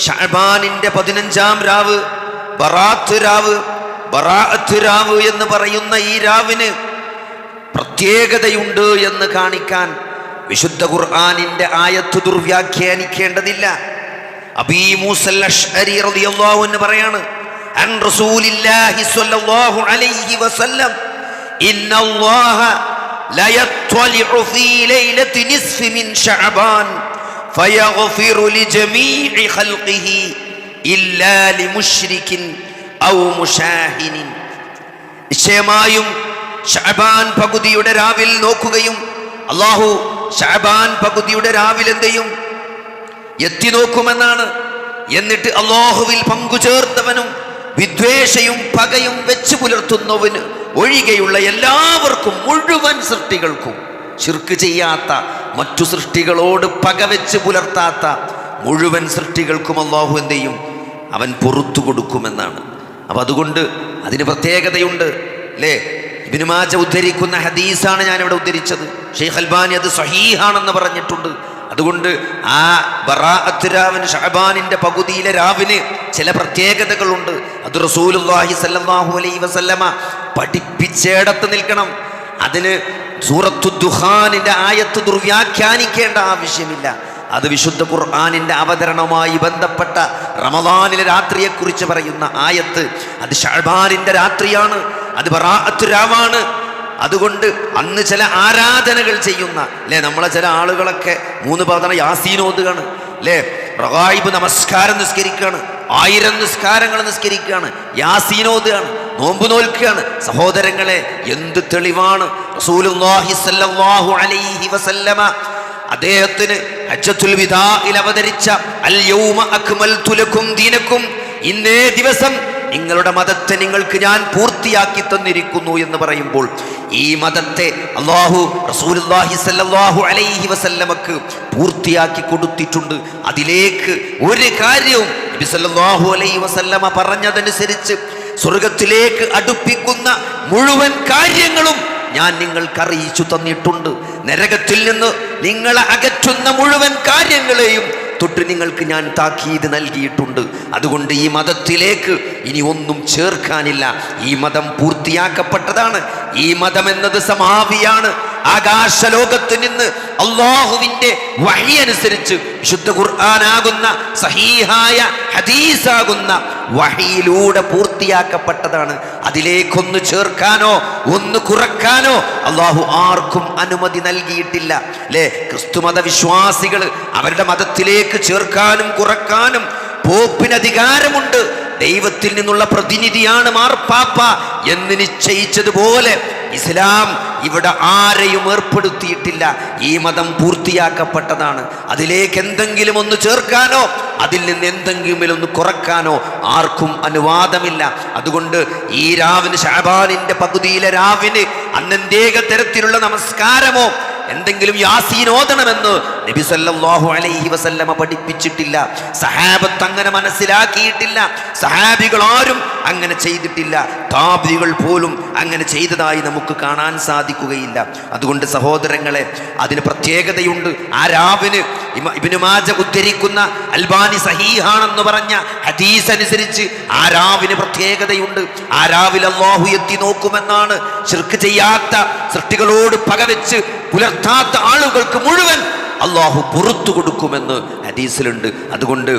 ശഅബാനിന്റെ 15-ാം രാവ് ബറാഅത്ത് രാവ് എന്ന് പറയുന്ന ഈ രാവിന് പ്രത്യേകതയുണ്ട് എന്ന് കാണിക്കാൻ വിശുദ്ധ ഖുർആനിന്റെ ആയത്ത് ദുർവ്യാഖ്യാനിക്കേണ്ടതില്ല. അബീ മൂസൽ അശ്അരി റളിയല്ലാഹു അൻഹു പറയാണ്, അൻ റസൂലില്ലാഹി സ്വല്ലല്ലാഹു അലൈഹി വസല്ലം ഇന്നല്ലാഹ ലയത്വലിഉ ഫീ ലൈലത്തി നിസ്ഫി മിൻ ശഅബാൻ ഫയഗ്ഫിറു ലിജമീഇ ഖൽഖിഹി ഇല്ലാ ലിമുശ്രികിൻ ഔ മുശാഹിനിൻ. നിശ്ചയമായും ശഅബാൻ പകുതിയുടെ രാവിൽ നോക്കുകയും അല്ലാഹു ശഅബാൻ പകുതിയുടെ രാവിൽ എന്തെയും എത്തി നോക്കുമെന്നാണ്. എന്നിട്ട് അല്ലാഹുവിൽ പങ്കുചേർത്തവനും വിദ്വേഷയും പകയും വെച്ച് പുലർത്തുന്നവന് ഒഴികെയുള്ള എല്ലാവർക്കും, മുഴുവൻ സൃഷ്ടികൾക്കും, ശിർക്ക് ചെയ്യാത്ത, മറ്റു സൃഷ്ടികളോട് പക വെച്ച് പുലർത്താത്ത മുഴുവൻ സൃഷ്ടികൾക്കും അല്ലാഹു എന്തെയും അവൻ പുറത്തു കൊടുക്കുമെന്നാണ്. അപ്പൊ അതുകൊണ്ട് അതിന് പ്രത്യേകതയുണ്ട് അല്ലേ? ഇബ്നു മാജ ഉദ്ധരിക്കുന്ന ഹദീസാണ് ഞാനിവിടെ ഉദ്ധരിച്ചത്. ഷെയ്ഖ് അൽബാനി അത് സ്വഹീഹാണെന്ന് പറഞ്ഞിട്ടുണ്ട്. അതുകൊണ്ട് ആ ബറാഅത്ത് രാവിന്, ശഅബാനിന്റെ പകുതിയിലെ രാവിന് ചില പ്രത്യേകതകളുണ്ട്. അത് റസൂലുള്ളാഹി സ്വല്ലല്ലാഹു അലൈഹി വസല്ലമ പഠിപ്പിച്ചേടത്ത് നിൽക്കണം. അതിന് സൂറത്തു ദുഖാനിന്റെ ആയത്ത് ദുർവ്യാഖ്യാനിക്കേണ്ട ആവശ്യമില്ല. അത് വിശുദ്ധ ഖുർആനിന്റെ അവതരണവുമായി ബന്ധപ്പെട്ട റമദാനിലെ രാത്രിയെക്കുറിച്ച് പറയുന്ന ആയത്ത്. അത് ശഅബാനിന്റെ രാത്രിയാണ്, അത് ബറാഅത്ത് രാവാണ്. അതുകൊണ്ട് അന്ന് ചില ആരാധനകൾ ചെയ്യുന്ന അല്ലേ, നമ്മളെ ചില ആളുകളൊക്കെ 3 പ്രാർത്ഥന യാസീൻ ഓതുകയാണ് അല്ലേ, റഗായിബ് നമസ്കാരം നിസ്കരിക്കുകയാണ്, 1000 നിസ്കാരങ്ങൾ നിസ്കരിക്കുകയാണ്, യാസീൻ ഓതുകയാണ്, നോമ്പ് നോൽക്കുകയാണ്. സഹോദരങ്ങളെ, എന്ത് തെളിവാണ്! റസൂലുള്ളാഹി സ്വല്ലല്ലാഹു അലൈഹി വസല്ലമ അദ്ദേഹത്തിന് ഹജ്ജത്തുൽ വിദാഇൽ അവതരിച്ച അൽ യൗമ അക്മൽതു ലക്കും ദീനക്കും, ഇന്നേ ദിവസം നിങ്ങളുടെ മതത്തെ നിങ്ങൾക്ക് ഞാൻ പൂർത്തിയാക്കി തന്നിരിക്കുന്നു എന്ന് പറയുമ്പോൾ ഈ മതത്തെ അല്ലാഹു റസൂലുള്ളാഹി സ്വല്ലല്ലാഹു അലൈഹി വസല്ലമക്ക് പൂർത്തിയാക്കി കൊടുത്തിട്ടുണ്ട്. അതിലേക്ക് ഒരു കാര്യവും നബി സല്ലല്ലാഹു അലൈഹി വസല്ലമ പറഞ്ഞതനുസരിച്ച് സ്വർഗത്തിലേക്ക് അടുപ്പിക്കുന്ന മുഴുവൻ കാര്യങ്ങളും ഞാൻ നിങ്ങൾക്ക് അറിയിച്ചു തന്നിട്ടുണ്ട്. നരകത്തിൽ നിന്ന് നിങ്ങളെ അകറ്റുന്ന മുഴുവൻ കാര്യങ്ങളെയും തൊട്ട് നിങ്ങൾക്ക് ഞാൻ താക്കീത് നൽകിയിട്ടുണ്ട്. അതുകൊണ്ട് ഈ മതത്തിലേക്ക് ഇനി ഒന്നും ചേർക്കാനില്ല. ഈ മതം പൂർത്തിയാക്കപ്പെട്ടതാണ്. ഈ മതം എന്നത് സമാവിയാണ്. ആകാശലോകത്ത് നിന്ന് അല്ലാഹുവിന്റെ വഹി അനുസരിച്ച് വിശുദ്ധ ഖുർആനാകുന്ന സഹീഹായ ഹദീസാകുന്ന വഹിയിലൂടെ പൂർത്തിയാക്കപ്പെട്ടതാണ്. അതിലേക്കൊന്ന് ചേർക്കാനോ ഒന്ന് കുറക്കാനോ അല്ലാഹു ആർക്കും അനുമതി നൽകിയിട്ടില്ല അല്ലേ? ക്രിസ്തുമത വിശ്വാസികൾ അവരുടെ മതത്തിലേക്ക് ചേർക്കാനും കുറക്കാനും പോപ്പിന് അധികാരമുണ്ട്. ദൈവത്തിൽ നിന്നുള്ള പ്രതിനിധിയാണ് മാർപ്പാപ്പ എന്ന് നിശ്ചയിച്ചതുപോലെ ഇസ്ലാം ഇവിടെ ആരെയും ഏർപ്പെടുത്തിയിട്ടില്ല. ഈ മതം പൂർത്തിയാക്കപ്പെട്ടതാണ്. അതിലേക്ക് എന്തെങ്കിലും ഒന്ന് ചേർക്കാനോ അതിൽ നിന്ന് എന്തെങ്കിലും ഒന്ന് കുറക്കാനോ ആർക്കും അനുവാദമില്ല. അതുകൊണ്ട് ഈ രാവിന്, ശഅബാനിന്റെ പകുതിയിലെ രാവിന് അന്നെന്തേക തരത്തിലുള്ള നമസ്കാരമോ എന്തെങ്കിലും യാസീൻ ഓതണമെന്ന് നബി സല്ലല്ലാഹു അലൈഹി വസല്ലമ പഠിപ്പിച്ചിട്ടില്ല. സഹാബത്ത് അങ്ങനെ മനസ്സിലാക്കിയിട്ടില്ല. സഹാബികൾ ആരും അങ്ങനെ ചെയ്തിട്ടില്ല. താബികൾ പോലും അങ്ങനെ ചെയ്തതായി നമുക്ക് കാണാൻ സാധിക്കുകയില്ല. അതുകൊണ്ട് സഹോദരങ്ങളെ, അതിന് പ്രത്യേകതയുണ്ട്. ആ രാവിന് ഇബ്നു മാജ ഉദ്ധരിക്കുന്ന അൽബാനി സഹീഹാണെന്ന് പറഞ്ഞ ഹദീസ് അനുസരിച്ച് ആ രാവിന് പ്രത്യേകതയുണ്ട്. ആ രാവിൽ അല്ലാഹു എത്തി നോക്കുമെന്നാണ്. ശിർക്ക് ചെയ്യാത്ത, സൃഷ്ടികളോട് പകവെച്ച് പുലർത്താത്ത ആളുകൾക്ക് മുഴുവൻ അല്ലാഹു പുറത്തു കൊടുക്കുമെന്ന് ഹദീസിലുണ്ട്. അതുകൊണ്ട്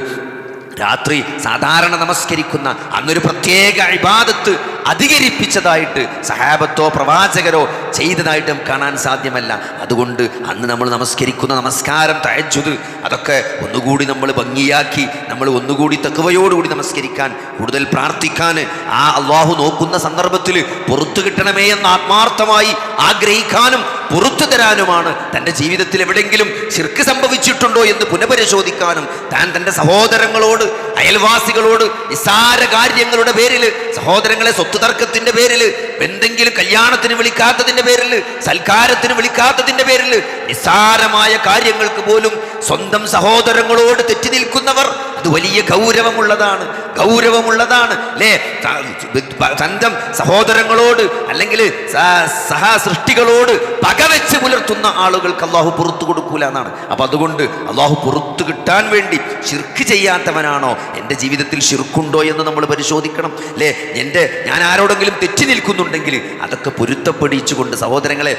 രാത്രി സാധാരണ നമസ്കരിക്കുന്ന അന്നൊരു പ്രത്യേക ഇബാദത്ത് അധികരിപ്പിച്ചതായിട്ട് സഹാബത്തോ പ്രവാചകരോ ചെയ്തതായിട്ട് നമുക്ക് കാണാൻ സാധ്യമല്ല. അതുകൊണ്ട് അന്ന് നമ്മൾ നമസ്കരിക്കുന്ന നമസ്കാരം, തഹജ്ജുദ്, അതൊക്കെ ഒന്നുകൂടി നമ്മൾ ഭംഗിയാക്കി, നമ്മൾ ഒന്നുകൂടി തഖ്വയോടുകൂടി നമസ്കരിക്കാൻ, കൂടുതൽ പ്രാർത്ഥിക്കാൻ, ആ അല്ലാഹു നോക്കുന്ന സന്ദർഭത്തിൽ പുറത്തു കിട്ടണമേ എന്ന് ആത്മാർത്ഥമായി ആഗ്രഹിക്കാനും പുറത്തു തരാനുമാണ്. തൻ്റെ ജീവിതത്തിൽ എവിടെയെങ്കിലും ശിർക്ക് സംഭവിച്ചിട്ടുണ്ടോ എന്ന് പുനഃപരിശോധിക്കാനും, താൻ തൻ്റെ സഹോദരങ്ങളോട്, അയൽവാസികളോട് നിസ്സാര കാര്യങ്ങളുടെ പേരിൽ, സഹോദരങ്ങളെ സ്വത്ത് തർക്കത്തിന്റെ പേരിൽ, എന്തെങ്കിലും കല്യാണത്തിന് വിളിക്കാത്തതിന്റെ പേരിൽ, സൽക്കാരത്തിന് വിളിക്കാത്തതിന്റെ പേരിൽ, നിസ്സാരമായ കാര്യങ്ങൾക്ക് പോലും സ്വന്തം സഹോദരങ്ങളോട് തെറ്റി നിൽക്കുന്നവർ, അത് വലിയ ഗൗരവമുള്ളതാണ് അല്ലേ? സ്വന്തം സഹോദരങ്ങളോട് അല്ലെങ്കിൽ സഹസൃഷ്ടികളോട് പകവെച്ച് പുലർത്തുന്ന ആളുകൾക്ക് അള്ളാഹു പുറത്തു കൊടുക്കൂല എന്നാണ്. അപ്പൊ അതുകൊണ്ട് അള്ളാഹു പുറത്തു കിട്ടാൻ വേണ്ടി ശിർക്ക് ചെയ്യാത്തവനാണോ? എൻ്റെ ജീവിതത്തിൽ ശിർക്കുണ്ടോ എന്ന് നമ്മൾ പരിശോധിക്കണം അല്ലേ? ഞാൻ ആരോടെങ്കിലും തെറ്റി നിൽക്കുന്നുണ്ടെങ്കിൽ അതൊക്കെ പൊരുത്തപ്പെടിച്ചുകൊണ്ട് സഹോദരങ്ങളെ,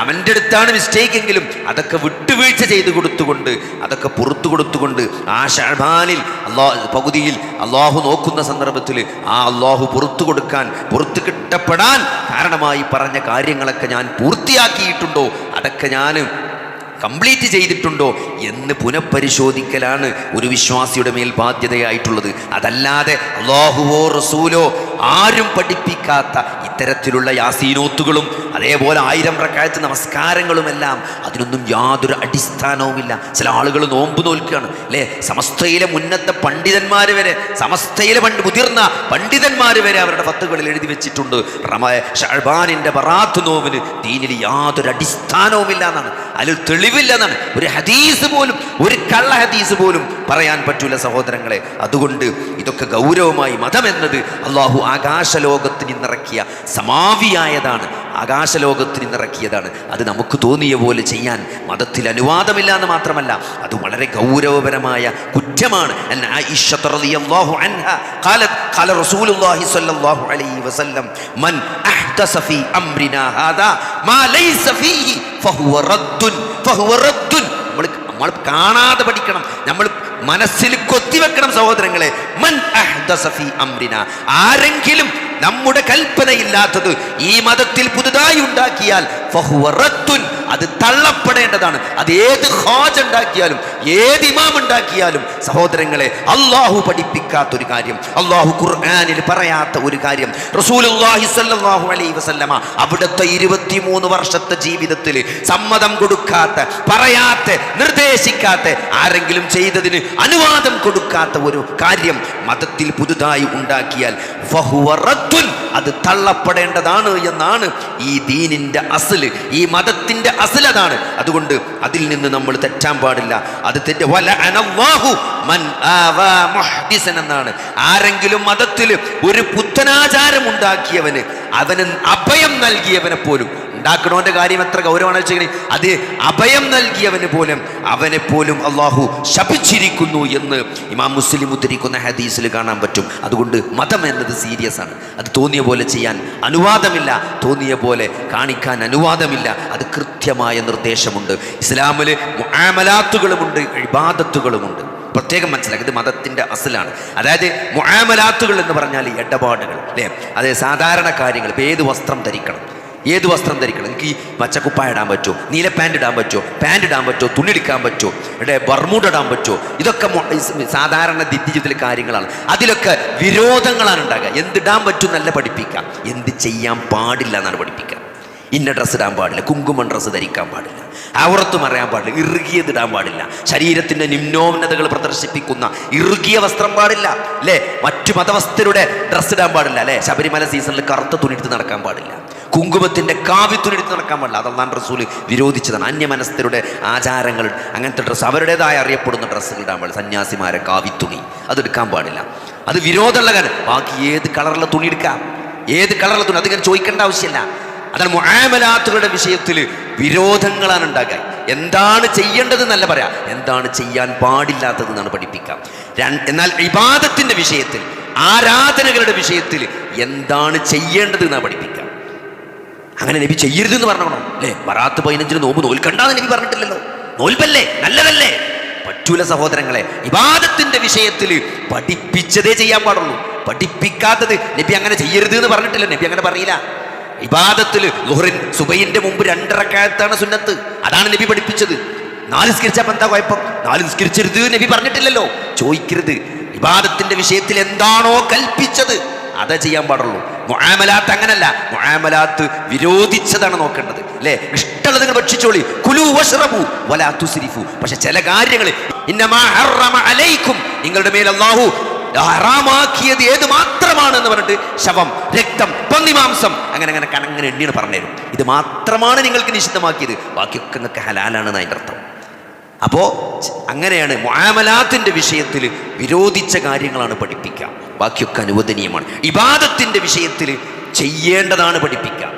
അവൻ്റെ അടുത്താണ് മിസ്റ്റേക്ക് എങ്കിലും അതൊക്കെ വിട്ടുവീഴ്ച ചെയ്ത് കൊടുത്തുകൊണ്ട് അതൊക്കെ പുറത്തു കൊടുത്തുകൊണ്ട് ആ ശഅബാനിൽ പകുതിയിൽ അള്ളാഹു നോക്കുന്ന സന്ദർഭത്തിൽ ആ അള്ളാഹു പുറത്തു കൊടുക്കാൻ, പുറത്തു കിട്ടപ്പെടാൻ കാരണമായി പറഞ്ഞ കാര്യങ്ങളൊക്കെ ഞാൻ പൂർത്തിയാക്കിയിട്ടുണ്ടോ, അതൊക്കെ ഞാൻ കംപ്ലീറ്റ് ചെയ്തിട്ടുണ്ടോ എന്ന് പുനഃപരിശോധിക്കലാണ് ഒരു വിശ്വാസിയുടെ മേൽ ബാധ്യതയായിട്ടുള്ളത്. അതല്ലാതെ അല്ലാഹുവോ റസൂലോ ആരും പഠിപ്പിക്കാത്ത ഇത്തരത്തിലുള്ള യാസീനോത്തുകളും അതേപോലെ 1000 റക്അത്ത് നമസ്കാരങ്ങളുമെല്ലാം അതിനൊന്നും യാതൊരു അടിസ്ഥാനവുമില്ല. ചില ആളുകൾ നോമ്പ് നോൽക്കുകയാണ് അല്ലേ? സമസ്തയിലെ മുന്നത്തെ പണ്ഡിതന്മാർ വരെ, സമസ്തയിലെ മുതിർന്ന പണ്ഡിതന്മാർ വരെ അവരുടെ ഫത്തുകളിൽ എഴുതി വെച്ചിട്ടുണ്ട് ശഅബാനിന്റെ ബറാത്ത് നോവിന് ദീനിൽ യാതൊരു അടിസ്ഥാനവുമില്ല എന്നാണ്, അതിൽ തെളിവില്ല എന്നാണ്. ഒരു ഹദീസ് പോലും, ഒരു കള്ള ഹദീസ് പോലും പറയാൻ പറ്റൂല സഹോദരങ്ങളെ. അതുകൊണ്ട് ഇതൊക്കെ ഗൗരവമായി, മതം എന്നത് അള്ളാഹു ആകാശലോകത്തിന് ഇന്നിറക്കിയ സമാവിയായതാണ്, ആകാശലോകത്തിന് ഇന്നിറക്കിയതാണ്. അത് നമുക്ക് തോന്നിയ പോലെ ചെയ്യാൻ മതത്തിൽ അനുവാദമില്ല എന്ന് മാത്രമല്ല, അത് വളരെ ഗൗരവപരമായ കുറ്റമാണ്. നമ്മൾ കാണാതെ പഠിക്കണം, നമ്മൾ മനസ്സിൽ കൊത്തിവെക്കണം സഹോദരങ്ങളെ. മൻ അഹ്ദസ ഫീ അംരിനാ, ആരെങ്കിലും നമ്മുടെ കൽപ്പനയില്ലാത്തത് ഈ മതത്തിൽ പുതുതായി ഉണ്ടാക്കിയാൽ ഫഹുവ റദ്ദുൻ, അത് തള്ളപ്പെടേണ്ടതാണ്. അത് ഏത് ഖാജ് ഉണ്ടാക്കിയാലും ഏത് ഇമാം ഉണ്ടാക്കിയാലും സഹോദരങ്ങളെ, അള്ളാഹു പഠിപ്പിക്കാത്തൊരു കാര്യം, അള്ളാഹു ഖുർആനിൽ പറയാത്ത ഒരു കാര്യം, റസൂലുള്ളാഹി സ്വല്ലല്ലാഹു അലൈഹി വസല്ലമ അവിടുത്തെ 23 വർഷത്തെ ജീവിതത്തിൽ സമ്മതം കൊടുക്കാത്ത, പറയാത്ത, നിർദ്ദേശിക്കാത്ത, ആരെങ്കിലും ചെയ്തതിന് അനുവാദം കൊടുക്കാത്ത ഒരു കാര്യം മതത്തിൽ പുതുതായി ഉണ്ടാക്കിയാൽ ഫഹുവ റദ്ദുൻ, അത് തള്ളപ്പെടേണ്ടതാണ് എന്നാണ് ഈ ദീനിന്റെ അസ്ല്, ഈ മതത്തിന്റെ അസ്ൽ അതാണ്. അതുകൊണ്ട് അതിൽ നിന്ന് നമ്മൾ തെറ്റാൻ പാടില്ല. അത് തെറ്റ് എന്നാണ്. ആരെങ്കിലും മതത്തിൽ ഒരു പുത്തനാചാരം ഉണ്ടാക്കിയവന്, അവന് അഭയം നൽകിയവനെ പോലും, ഉണ്ടാക്കണോന്റെ കാര്യം എത്ര ഗൗരവമാണ് വെച്ചാൽ അത് അഭയം നൽകിയവന് പോലും അവനെ പോലും അള്ളാഹു ശപിച്ചിരിക്കുന്നു എന്ന് ഇമാം മുസ്ലിം ഉദ്ധരിക്കുന്ന ഹദീസിൽ കാണാൻ പറ്റും. അതുകൊണ്ട് മതം എന്നത് സീരിയസ് ആണ്. അത് തോന്നിയ പോലെ ചെയ്യാൻ അനുവാദമില്ല, തോന്നിയ പോലെ കാണിക്കാൻ അനുവാദമില്ല. അത് കൃത്യമായ നിർദ്ദേശമുണ്ട്. ഇസ്ലാമിൽ മുആമലാത്തുകളുമുണ്ട്, ഇബാദത്തുകളുമുണ്ട്. പ്രത്യേകം മനസ്സിലാക്കി, ഇത് മതത്തിന്റെ അസ്ലാണ്. അതായത് മുആമലാത്തുകൾ എന്ന് പറഞ്ഞാൽ ഇടപാടുകൾ അല്ലേ? അതെ, സാധാരണ കാര്യങ്ങൾ. ഇപ്പം ഏത് വസ്ത്രം ധരിക്കണം, എനിക്ക് ഈ പച്ചക്കുപ്പായ ഇടാൻ പറ്റുമോ, നീല പാൻറ് ഇടാൻ പറ്റുമോ, പാൻറ് ഇടാൻ പറ്റുമോ, തുണി എടുക്കാൻ പറ്റുമോ, ബർമൂഡ ഇടാൻ പറ്റുമോ, ഇതൊക്കെ സാധാരണ ജീവിതത്തിലെ കാര്യങ്ങളാണ്. അതിലൊക്കെ വിരോധങ്ങളാണ് ഉണ്ടാകുക. എന്തിടാൻ പറ്റും എന്നല്ല പഠിപ്പിക്കാം, എന്ത് ചെയ്യാൻ പാടില്ല എന്നാണ് പഠിപ്പിക്കുക. ഇന്ന ഡ്രസ്സ് ഇടാൻ പാടില്ല, കുങ്കുമം ഡ്രസ്സ് ധരിക്കാൻ പാടില്ല, ഔറത്ത് മറയാൻ പാടില്ല, ഇറുകിയത് ഇടാൻ പാടില്ല, ശരീരത്തിൻ്റെ നിമ്നോന്നതകൾ പ്രദർശിപ്പിക്കുന്ന ഇറുകിയ വസ്ത്രം പാടില്ല അല്ലേ? മറ്റു മതവസ്ഥരുടെ ഡ്രസ്സ് ഇടാൻ പാടില്ല അല്ലേ? ശബരിമല സീസണിൽ കറുത്ത തുണിയെടുത്ത് നടക്കാൻ പാടില്ല, കുങ്കുമത്തിൻ്റെ കാവ്യ തുണിയെടുത്ത് നടക്കാൻ പാടില്ല. അതല്ലാൻ റസൂൽ വിരോധിച്ചതാണ്. അന്യമനസ്ഥരുടെ ആചാരങ്ങൾ, അങ്ങനത്തെ ഡ്രസ്സ്, അവരുടേതായ അറിയപ്പെടുന്ന ഡ്രസ്സുകൾ ഇടാൻ പാടില്ല. സന്യാസിമാരെ കാവിത്തുണി അതെടുക്കാൻ പാടില്ല, അത് വിരോധമുള്ള കാര്യം. ബാക്കി ഏത് കളറുള്ള തുണി എടുക്കാം, ഏത് കളറുള്ള തുണി, അതിങ്ങനെ ചോദിക്കേണ്ട ആവശ്യമില്ല. അതാണ് മുആമലാത്തുകളുടെ വിഷയത്തിൽ വിരോധങ്ങളാണ് ഉണ്ടാകുക. എന്താണ് ചെയ്യേണ്ടത് എന്നല്ല പറയാം, എന്താണ് ചെയ്യാൻ പാടില്ലാത്തത് എന്നാണ് പഠിപ്പിക്കാം. എന്നാൽ ഇബാദത്തിന്റെ വിഷയത്തിൽ, ആരാധനകളുടെ വിഷയത്തിൽ എന്താണ് ചെയ്യേണ്ടത് എന്നാണ് പഠിപ്പിക്കാം. അങ്ങനെ നബി ചെയ്യരുത് എന്ന് പറഞ്ഞോ അല്ലേ? ബറാത്ത് 15 നോമ്പ് നോൽക്കണ്ടെന്ന് നബി പറഞ്ഞിട്ടില്ലല്ലോ. നോൽപ്പല്ലേ, നല്ലതല്ലേ? പറ്റൂല സഹോദരങ്ങളെ. ഇബാദത്തിന്റെ വിഷയത്തിൽ പഠിപ്പിച്ചതേ ചെയ്യാൻ പാടുള്ളൂ, പഠിപ്പിക്കാത്തത് നബി അങ്ങനെ ചെയ്യരുത് എന്ന് പറഞ്ഞിട്ടില്ല. നബി അങ്ങനെ പറയില്ല. ഇബാദത്തിൽ സുബഹിന്റെ മുമ്പ് 2 റക്അത്താണ് സുന്നത്ത്, അതാണ് നബി പഠിപ്പിച്ചത്. 4 നിസ്കരിച്ചപ്പോൾ എന്താ കുഴപ്പം? 4 നിസ്കരിച്ചരുത് നബി പറഞ്ഞിട്ടില്ലല്ലോ. ചോദിക്കരുത്. ഇബാദത്തിന്റെ വിഷയത്തിൽ എന്താണോ കൽപ്പിച്ചത് അതേ ചെയ്യാൻ പാടുള്ളൂ. മുആമലാത്ത് അങ്ങനല്ല, മുആമലാത്ത് വിരോധിച്ചതാണ് നോക്കേണ്ടത് അല്ലേ? ഇഷ്ടമുള്ളത് നിങ്ങൾ ഭക്ഷിച്ചോളി, കുലു വശ്റബു വലാ തുസ്രിഫു. പക്ഷെ ചില കാര്യങ്ങൾ ഇന്നമാ ഹറമ അലൈക്കും, നിങ്ങളുടെ മേൽ അല്ലാഹു ഹറാമാക്കിയത് ഏത് മാത്രമാണെന്ന് പറഞ്ഞിട്ട് ശവം, രക്തം, പന്നിമാംസം, അങ്ങനെ എണ്ണിയാണ് പറഞ്ഞുതരും. ഇത് മാത്രമാണ് നിങ്ങൾക്ക് നിഷിദ്ധമാക്കിയത്, ബാക്കിയൊക്കെ നിങ്ങൾക്ക് ഹലാലാണെന്ന് അതിൻ്റെ അർത്ഥം. അപ്പോൾ അങ്ങനെയാണ് മുആമലാത്തിന്റെ വിഷയത്തിൽ വിരോധിച്ച കാര്യങ്ങളാണ് പഠിപ്പിക്കുക, ബാക്കിയൊക്കെ അനുവദനീയമാണ്. ഇബാദത്തിന്റെ വിഷയത്തിൽ ചെയ്യേണ്ടതാണ് പഠിപ്പിക്കുക,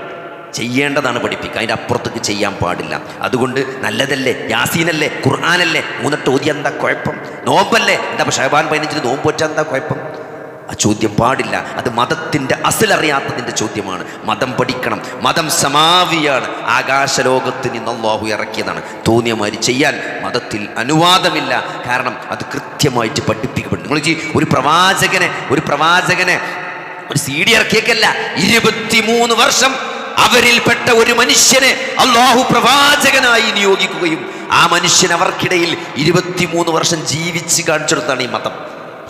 അതിൻ്റെ അപ്പുറത്തേക്ക് ചെയ്യാൻ പാടില്ല. അതുകൊണ്ട് നല്ലതല്ലേ, യാസീനല്ലേ, ഖുർആനല്ലേ, മൂന്നിട്ട് ഓതിയ എന്താ കുഴപ്പം? നോമ്പല്ലേ, എന്താ ഷഅബാൻ 15 നോമ്പ് വെച്ചാൽ എന്താ കുഴപ്പം? ആ ചോദ്യം പാടില്ല. അത് മതത്തിൻ്റെ അസിലറിയാത്തതിൻ്റെ ചോദ്യമാണ്. മതം പഠിക്കണം. മതം സമാവിയാണ്, ആകാശലോകത്ത് നിന്ന് അല്ലാഹു ഇറക്കിയതാണ്. തോന്നിയ മാതിരി ചെയ്യാൻ മതത്തിൽ അനുവാദമില്ല. കാരണം അത് കൃത്യമായിട്ട് പഠിപ്പിക്കപ്പെടും. നിങ്ങൾ ഒരു പ്രവാചകനെ ഒരു CD ഇറക്കിയേക്കല്ല, 23 വർഷം അവരിൽപ്പെട്ട ഒരു മനുഷ്യനെ അല്ലാഹു പ്രവാചകനായി നിയോഗിക്കുകയും ആ മനുഷ്യൻ അവർക്കിടയിൽ 23 വർഷം ജീവിച്ച് കാണിച്ചെടുത്താണ്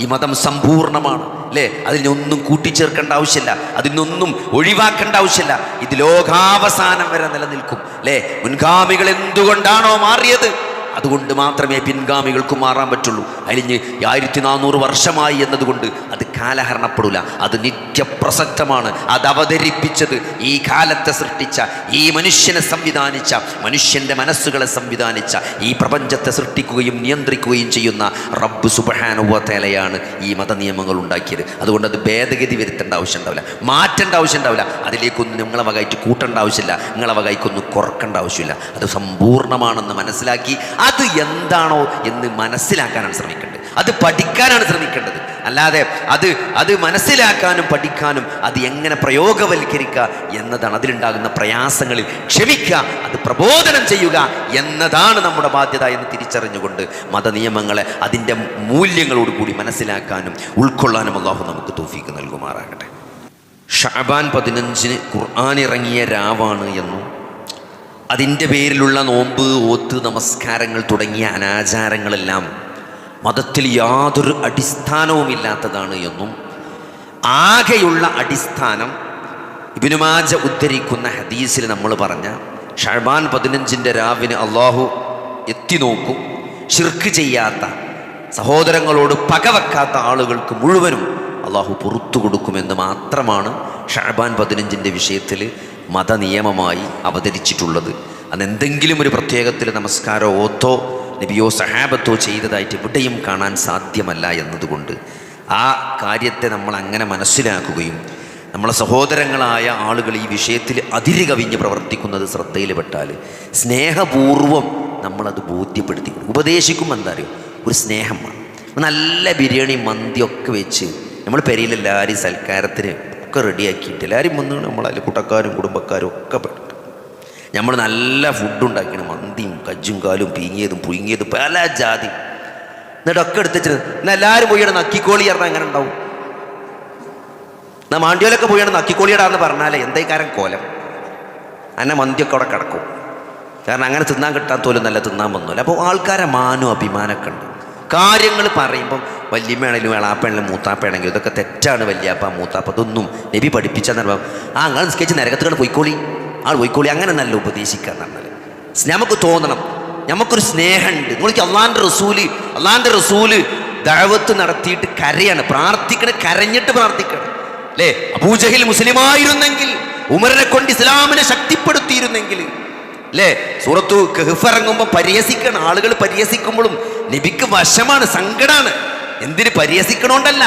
ഈ മതം സമ്പൂർണ്ണമാണ് അല്ലേ. അതിനൊന്നും കൂട്ടിച്ചേർക്കേണ്ട ആവശ്യമില്ല, അതിനൊന്നും ഒഴിവാക്കേണ്ട ആവശ്യമില്ല. ഇത് ലോകാവസാനം വരെ നിലനിൽക്കും അല്ലേ. മുൻഗാമികൾ എന്തുകൊണ്ടാണോ മാറിയത് അതുകൊണ്ട് മാത്രമേ പിൻഗാമികൾക്ക് മാറാൻ പറ്റുള്ളൂ. അലിഞ്ഞ് 1400 വർഷമായി എന്നതുകൊണ്ട് അത് കാലഹരണപ്പെടില്ല, അത് നിത്യപ്രസക്തമാണ്. അത് അവതരിപ്പിച്ചത്, ഈ കാലത്തെ സൃഷ്ടിച്ച, ഈ മനുഷ്യനെ സംവിധാനിച്ച, മനുഷ്യൻ്റെ മനസ്സുകളെ സംവിധാനിച്ച, ഈ പ്രപഞ്ചത്തെ സൃഷ്ടിക്കുകയും നിയന്ത്രിക്കുകയും ചെയ്യുന്ന റബ്ബ് സുബ്ഹാനഹു വ തആലയാണ് ഈ മതനിയമങ്ങൾ ഉണ്ടാക്കിയത്. അതുകൊണ്ട് അത് ഭേദഗതി വരുത്തേണ്ട ആവശ്യം ഉണ്ടാവില്ല, മാറ്റേണ്ട ആവശ്യം ഉണ്ടാവില്ല. അതിലേക്കൊന്നും നിങ്ങളെ വകയായിട്ട് കൂട്ടേണ്ട ആവശ്യമില്ല, നിങ്ങളെ വകയ്ക്കൊന്നും കുറക്കേണ്ട ആവശ്യമില്ല. അത് സമ്പൂർണ്ണമാണെന്ന് മനസ്സിലാക്കി അത് എന്താണോ എന്ന് മനസ്സിലാക്കാനാണ് ശ്രമിക്കേണ്ടത്, അത് പഠിക്കാനാണ് ശ്രമിക്കേണ്ടത്. അല്ലാതെ അത് മനസ്സിലാക്കാനും പഠിക്കാനും അത് എങ്ങനെ പ്രയോഗവൽക്കരിക്കുക എന്നതാണ്, അതിലുണ്ടാകുന്ന പ്രയാസങ്ങളിൽ ക്ഷമിക്കുക, അത് പ്രബോധനം ചെയ്യുക എന്നതാണ് നമ്മുടെ ബാധ്യത എന്ന് തിരിച്ചറിഞ്ഞുകൊണ്ട് മതനിയമങ്ങളെ അതിൻ്റെ മൂല്യങ്ങളോട് കൂടി മനസ്സിലാക്കാനും ഉൾക്കൊള്ളാനും അല്ലാഹു നമുക്ക് തൗഫീഖ് നൽകുമാറാകട്ടെ. ഷഅബാൻ 15 ഖുർആൻ ഇറങ്ങിയ രാവാണ് എന്നും അതിൻ്റെ പേരിലുള്ള നോമ്പ്, ഓത്ത്, നമസ്കാരങ്ങൾ തുടങ്ങിയ അനാചാരങ്ങളെല്ലാം മതത്തിൽ യാതൊരു അടിസ്ഥാനവുമില്ലാത്തതാണ് എന്നും ആകെയുള്ള അടിസ്ഥാനം ഇബ്നു മാജ ഉദ്ധരിക്കുന്ന ഹദീസിൽ നമ്മൾ പറഞ്ഞ ഷഅബാൻ 15 രാവിന് അള്ളാഹു എത്തി നോക്കും, ശിർക്ക് ചെയ്യാത്ത, സഹോദരങ്ങളോട് പകവെക്കാത്ത ആളുകൾക്ക് മുഴുവനും അള്ളാഹു പുറത്തു കൊടുക്കുമെന്ന് മാത്രമാണ് ഷഅബാൻ 15 വിഷയത്തിൽ മതനിയമമായി അവതരിച്ചിട്ടുള്ളത്. അതെന്തെങ്കിലും ഒരു പ്രത്യേകത്തിൽ നമസ്കാരോ ഓത്തോ നബിയോ സഹാബത്തോ ചെയ്തതായിട്ട് എവിടെയും കാണാൻ സാധ്യമല്ല എന്നതുകൊണ്ട് ആ കാര്യത്തെ നമ്മൾ അങ്ങനെ മനസ്സിലാക്കുകയും നമ്മളെ സഹോദരങ്ങളായ ആളുകൾ ഈ വിഷയത്തിൽ അതിര് കവിഞ്ഞ് പ്രവർത്തിക്കുന്നത് ശ്രദ്ധയിൽപ്പെട്ടാൽ സ്നേഹപൂർവം നമ്മളത് ബോധ്യപ്പെടുത്തി ഉപദേശിക്കുമ്പോൾ എന്താ അറിയോ, ഒരു സ്നേഹമാണ്. നല്ല ബിരിയാണി മന്തിയൊക്കെ വെച്ച് നമ്മൾ പെരയിലെല്ലാവരും സൽക്കാരത്തിന് ഒക്കെ റെഡിയാക്കിയിട്ട് എല്ലാവരും വന്ന് നമ്മളതിൽ കൂട്ടക്കാരും കുടുംബക്കാരും ഒക്കെ പെട്ടു നമ്മൾ നല്ല ഫുഡ് ഉണ്ടാക്കിയാണ്, മന്തിയും കജ്ജും കാലും പീങ്ങിയതും പുഴുങ്ങിയതും പല ജാതി. എന്നിട്ടൊക്കെ എടുത്തിട്ട് എന്നാൽ എല്ലാവരും പോയാണ് നക്കിക്കോളി പറഞ്ഞാൽ എങ്ങനെ ഉണ്ടാവും? എന്നാൽ മാണ്ടിയോലൊക്കെ പോയാണ് നക്കിക്കോളിയിടാന്ന് പറഞ്ഞാലേ എന്തേക്കാരൻ കോലം അങ്ങനെ മന്തിയൊക്കെ അവിടെ കിടക്കും. കാരണം അങ്ങനെ തിന്നാൻ കിട്ടാത്തോലും നല്ല തിന്നാൻ വന്നില്ല. അപ്പോൾ ആൾക്കാരെ മാനും അഭിമാനമൊക്കെ ഉണ്ട്. കാര്യങ്ങൾ പറയുമ്പം വല്യമ്മയാണെങ്കിലും എളാപ്പയാണെങ്കിലും മൂത്താപ്പയാണെങ്കിലും ഇതൊക്കെ തെറ്റാണ്. വല്യാപ്പ മൂത്താപ്പ ഇതൊന്നും നബി പഠിപ്പിച്ചെന്ന് പറയുമ്പോൾ അങ്ങനെ നിസ്കരിച്ച് നരകത്തുകൾ പോയിക്കോളി, ആൾ പോയിക്കോളി, അങ്ങനെ നല്ല ഉപദേശിക്കുക എന്ന് പറഞ്ഞാൽ നമുക്ക് തോന്നണം നമുക്കൊരു സ്നേഹമുണ്ട്. നിങ്ങൾക്ക് അള്ളാൻ്റെ റസൂല് ദഅവത്ത് നടത്തിയിട്ട് കരയാണ്, കരഞ്ഞിട്ട് പ്രാർത്ഥിക്കണം അല്ലേ. അബൂജഹിൽ മുസ്ലിമായിരുന്നെങ്കിൽ, ഉമറിനെ കൊണ്ട് ഇസ്ലാമിനെ ശക്തിപ്പെടുത്തിയിരുന്നെങ്കിൽ അല്ലേ. സൂറത്തു കഹ്ഫ് ഇറങ്ങുമ്പോൾ പരിഹസിക്കണം, ആളുകൾ പരിഹസിക്കുമ്പോഴും നബിക്ക് വശമാണ്, സങ്കടമാണ്. എന്തിന് പരിഹസിക്കണോണ്ടല്ല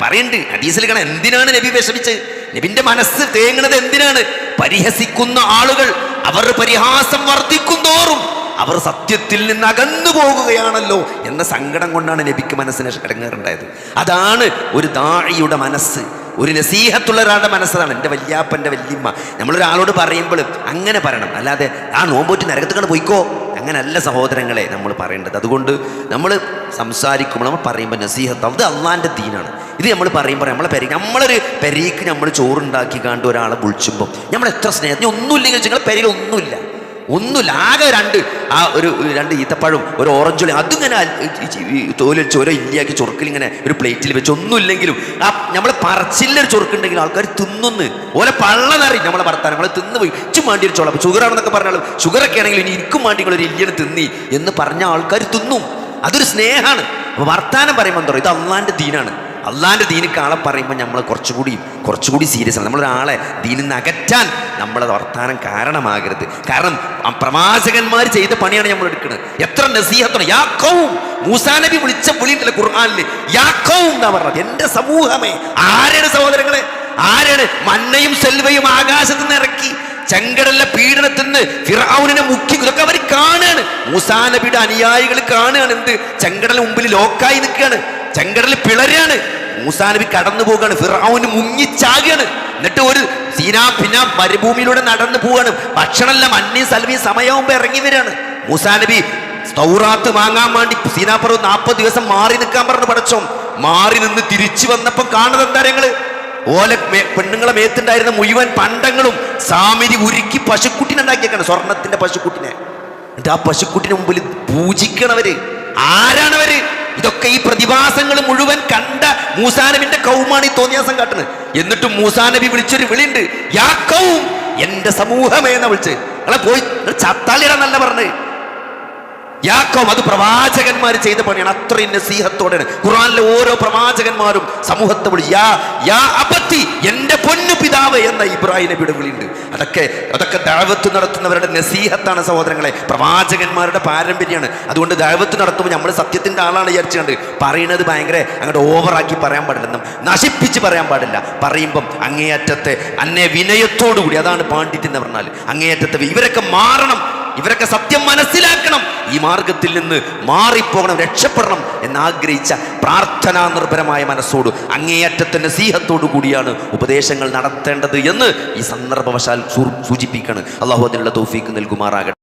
പറയുന്നുണ്ട് ഹദീസിൽ കാണാൻ. എന്തിനാണ് നബി വിഷമിച്ചത്? നബിന്റെ മനസ്സ് തേങ്ങുന്നത് എന്തിനാണ്? പരിഹസിക്കുന്ന ആളുകൾ അവരുടെ പരിഹാസം വർദ്ധിക്കും തോറും അവർ സത്യത്തിൽ നിന്ന് അകന്നു പോകുകയാണല്ലോ എന്ന സങ്കടം കൊണ്ടാണ് നബിക്ക് മനസ്സിന് ഇടങ്ങേറുണ്ടായത്. അതാണ് ഒരു ദാഇയുടെ മനസ്സ്, ഒരു നസീഹത്തുള്ള ഒരാളുടെ മനസ്സാണ്. എൻ്റെ വല്യാപ്പൻ്റെ വല്യമ്മ നമ്മളൊരാളോട് പറയുമ്പോൾ അങ്ങനെ പറയണം, അല്ലാതെ ആ നോമ്പോറ്റ് നരകത്തുകൊണ്ട് പോയിക്കോ അങ്ങനല്ല സഹോദരങ്ങളെ നമ്മൾ പറയേണ്ടത്. അതുകൊണ്ട് നമ്മൾ സംസാരിക്കുമ്പോൾ നമ്മൾ പറയുമ്പോൾ നസീഹത്ത് അത് അള്ളാൻ്റെ ദീനാണ്. ഇത് നമ്മൾ പറയുമ്പോൾ നമ്മളൊരു പെരീക്ക് നമ്മൾ ചോറുണ്ടാക്കി കണ്ട് ഒരാളെ വിളിച്ചുമ്പോൾ നമ്മൾ എത്ര സ്നേഹത്തിന് ഒന്നുമില്ലെങ്കിൽ നിങ്ങളുടെ പെരയിൽ ഒന്നുമില്ല, ആകെ രണ്ട് ഈത്തപ്പഴം ഒരു ഓറഞ്ചുള്ളി അതിങ്ങനെ തോലിച്ച് ഓരോ ഇല്ലിയാക്കി ചൊറുക്കിലിങ്ങനെ ഒരു പ്ലേറ്റിൽ വെച്ച് ഒന്നുമില്ലെങ്കിലും ആ നമ്മളെ പറച്ചില്ലൊരു ചൊറുക്കുണ്ടെങ്കിൽ ആൾക്കാർ തിന്നുന്ന് ഓലെ പള്ളനറി നമ്മളെ ഭർത്താൻ നമ്മളെ തിന്ന് പോയി ഇച്ചും മാണ്ടി ഒരു ചോളം ഷുഗറാണെന്നൊക്കെ പറഞ്ഞാലും ഷുഗറൊക്കെ ആണെങ്കിൽ ഇനി എനിക്കും മാണ്ടി ഒരു ഇല്ലിയാണ് തിന്നി എന്ന് പറഞ്ഞ ആൾക്കാർ തിന്നും. അതൊരു സ്നേഹമാണ്. അപ്പോൾ വർത്താനം പറയുമ്പോൾ എന്താ പറയുക, ഇത് അള്ളാൻ്റെ ദീനാണ്. അള്ളാൻ്റെ ദീനിക്ക് ആളെ പറയുമ്പോൾ നമ്മൾ കുറച്ചുകൂടി സീരിയസ് ആണ്. നമ്മളൊരാളെ ദീനിൽ നിന്ന് അകറ്റാൻ നമ്മളെ വർത്താനം കാരണമാകരുത്. കാരണം പ്രവാചകന്മാർ ചെയ്ത പണിയാണ് നമ്മൾ എടുക്കുന്നത്. എത്ര നസീഹത്താണ്. യാ ഖൗം, മൂസാ നബി വിളിച്ച വിളിയുണ്ടല്ലോ ഖുർആനിൽ, യാ ഖൗം എന്നാ പറഞ്ഞത്. എൻ്റെ സമൂഹമേ. ആരാണ് സഹോദരങ്ങളെ? ആരാണ്? മന്നയും സെൽവയും ആകാശത്ത് നിന്ന് ഇറക്കി ചെങ്കടലിലെ പീഡനത്തിൽ നിന്ന് ഫിർഔനിനെ മുക്കി. ഇതൊക്കെ അവർ കാണുകയാണ്. മൂസാ നബിയുടെ അനുയായികൾ കാണുകയാണ്. എന്ത്? ചെങ്കടൽ മുമ്പിൽ ലോക്കായി നിൽക്കുകയാണ്. ചെങ്കടൽ പിളരാണ്. മൂസാ നബി കടന്നു പോവുകയാണ്. ഫിർഔന് മുങ്ങിച്ചാകുകയാണ്. എന്നിട്ട് ഒരു പിന്നെ മരുഭൂമിയിലൂടെ നടന്നു പോവുകയാണ്. ഭക്ഷണമല്ല, മന്നയും സൽവയും സമയമാകുമ്പോൾ ഇറങ്ങി വരികയാണ്. മൂസാ നബി തൗറാത്ത് വാങ്ങാൻ വേണ്ടി സീനാപ്പുറം 40 ദിവസം മാറി നിൽക്കാൻ പറഞ്ഞു. പടച്ചോൻ മാറി നിന്ന് തിരിച്ചു വന്നപ്പം കാണുന്നത് എന്താ? ഞങ്ങള് പെണ്ണുങ്ങളെ മേത്തുണ്ടായിരുന്ന മുഴുവൻ പണ്ടങ്ങളും സാമിരി ഉരുക്കി പശുക്കുട്ടിനെ ഉണ്ടാക്കിയേക്കാണ്. സ്വർണത്തിന്റെ പശുക്കുട്ടിനെ. എന്നിട്ട് ആ പശുക്കുട്ടിന് മുമ്പിൽ പൂജിക്കണവര്. ആരാണവര്? ഇതൊക്കെ ഈ പ്രതിഭാസങ്ങൾ മുഴുവൻ കണ്ട മൂസാ നബിന്റെ കൗമാണ് ഈ തോന്നിയാസം കാട്ടുന്നത്. എന്നിട്ടും മൂസാ നബി വിളിച്ചൊരു വിളിയുണ്ട്, യാ കൗം, എന്റെ സമൂഹമേ എന്ന് വിളിച്ച്. നിങ്ങളെ പോയി ചത്താലിടാന്നല്ല പറഞ്ഞത്. യാക്കോം, അത് പ്രവാചകന്മാർ ചെയ്ത പണിയാണ്. അത്രയും നസീഹത്തോടെയാണ് ഖുർആനിലെ ഓരോ പ്രവാചകന്മാരും സമൂഹത്തെ വിളി. യാ അബത്തി, എന്റെ പൊന്നു പിതാവ് എന്ന ഇബ്രാഹിം നബിയുടെ വിളിയുണ്ട്. അതൊക്കെ ദഅവത്ത് നടത്തുന്നവരുടെ നസീഹത്താണ് സഹോദരങ്ങളെ. പ്രവാചകന്മാരുടെ പാരമ്പര്യമാണ്. അതുകൊണ്ട് ദഅവത്ത് നടത്തുമ്പോൾ നമ്മൾ സത്യത്തിന്റെ ആളാണ് വിചാരിച്ചുകൊണ്ട് പറയുന്നത് ഭയങ്കര അങ്ങോട്ട് ഓവറാക്കി പറയാൻ പാടില്ല, നശിപ്പിച്ച് പറയാൻ പാടില്ല. പറയുമ്പം അങ്ങേയറ്റത്തെ വിനയത്തോടു കൂടി, അതാണ് പാണ്ഡിത്യം എന്ന് പറഞ്ഞാൽ. അങ്ങേയറ്റത്തെ ഇവരൊക്കെ മാറണം, ഇവരൊക്കെ സത്യം മനസ്സിലാക്കണം, ഈ മാർഗത്തിൽ നിന്ന് മാറിപ്പോകണം, രക്ഷപ്പെടണം എന്നാഗ്രഹിച്ച പ്രാർത്ഥനാ നിർഭരമായ മനസ്സോട് അങ്ങേയറ്റത്തെ നസീഹത്തോടു കൂടിയാണ് ഉപദേശങ്ങൾ നടത്തേണ്ടത് എന്ന് ഈ സന്ദർഭവശാൽ സൂചിപ്പിക്കുകയാണ്. അള്ളാഹു അതിനുള്ള തൗഫീക്ക് നൽകുമാറാകട്ടെ.